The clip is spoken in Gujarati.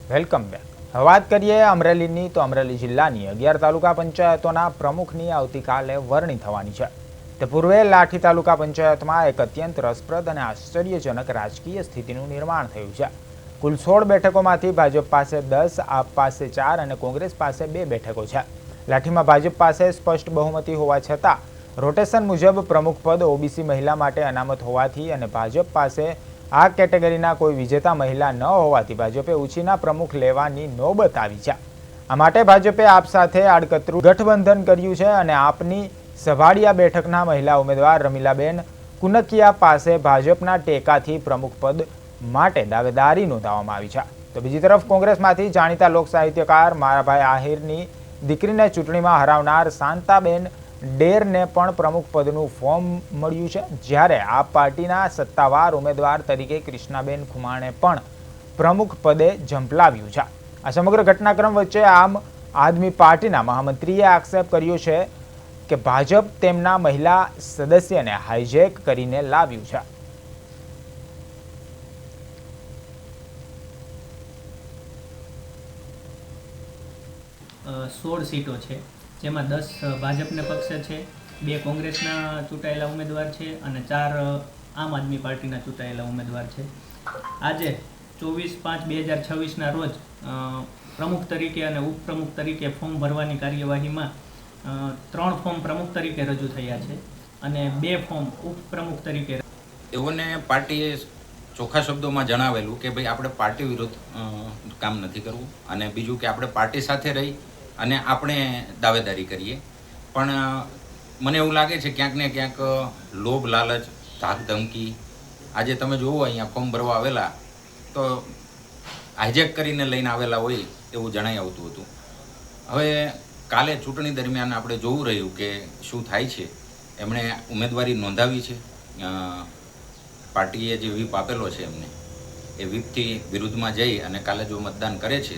Welcome back. વાત કરીએ અમરેલીની તો અમરેલી જિલ્લાની 11 તાલુકા પંચાયતોના પ્રમુખની આવતીકાલે વરણી થવાની છે. તે પૂર્વે લાઠી તાલુકા પંચાયતમાં એક અત્યંત રસપ્રદ અને આશ્ચર્યજનક રાજકીય સ્થિતિનું નિર્માણ થયું છે. કુલ 16 બેઠકોમાંથી ભાજપ પાસે 10, આપ પાસે 4 અને કોંગ્રેસ પાસે 2 બેઠકો છે. લાઠીમાં ભાજપ પાસે સ્પષ્ટ બહુમતી હોવા છતાં રોટેશન મુજબ પ્રમુખ પદ ઓબીસી મહિલા માટે અનામત હોવાથી અને ભાજપ પાસે આ કેટેગરીના કોઈ વિજેતા મહિલા ન હોવાથી ભાજપે ઉછીના પ્રમુખ લેવાની નોબત આવી છે. આ માટે ભાજપે આપ સાથે આડકતરું ગઠબંધન કર્યું છે અને આપની સભાડિયા બેઠકના મહિલા ઉમેદવાર રમીલાબેન કુનકિયા પાસે ભાજપના ટેકાથી પ્રમુખ પદ માટે દાવેદારી નોંધાવવામાં આવી છે. તો બીજી તરફ કોંગ્રેસમાંથી જાણીતા લોક સાહિત્યકાર મારાભાઈ આહિરની દીકરીને ચૂંટણીમાં હરાવનાર શાંતાબેન ડેરને પણ પ્રમુખ પદનું ફોર્મ મળ્યું છે, જ્યારે આ પાર્ટીના સત્તાવાર ઉમેદવાર તરીકે કૃષ્ણાબેન ખુમાણે પણ પ્રમુખ પદે ઝંપલાવ્યું છે. આ સમગ્ર ઘટનાક્રમ વચ્ચે આમ આદમી પાર્ટીના મહામંત્રીએ આક્ષેપ કર્યો છે કે ભાજપ તેમના મહિલા સદસ્યને હાઈજેક કરીને લાવ્યું છે. સોળ સીટો છે, જેમાં 10 ભાજપને પક્ષે છે, 2 કોંગ્રેસના ચૂંટાયેલા ઉમેદવાર છે અને 4 આમ આદમી પાર્ટીના ચૂંટાયેલા ઉમેદવાર છે. આજે 24/5/2026ના રોજ પ્રમુખ તરીકે અને ઉપપ્રમુખ તરીકે ફોર્મ ભરવાની કાર્યવાહીમાં 3 ફોર્મ પ્રમુખ તરીકે રજૂ થયા છે અને 2 ફોર્મ ઉપપ્રમુખ તરીકે. એઓને પાર્ટીએ ચોખ્ખા શબ્દોમાં જણાવેલું કે ભાઈ આપણે પાર્ટી વિરુદ્ધ કામ નથી કરવું અને બીજું કે આપણે પાર્ટી સાથે રહી અને આપણે દાવેદારી કરીએ. પણ મને એવું લાગે છે ક્યાંક ને ક્યાંક લોભ, લાલચ, ધાક ધમકી, આજે તમે જોવો અહીંયા ફોર્મ ભરવા આવેલા તો હાઈજેક કરીને લઈને આવેલા હોય એવું જણાઈ આવતું હતું. હવે કાલે ચૂંટણી દરમિયાન આપણે જોવું રહ્યું કે શું થાય છે. એમણે ઉમેદવારી નોંધાવી છે, પાર્ટીએ જે વ્હીપ આપેલો છે એમને એ વ્હીપથી વિરુદ્ધમાં જઈ અને કાલે જો મતદાન કરે છે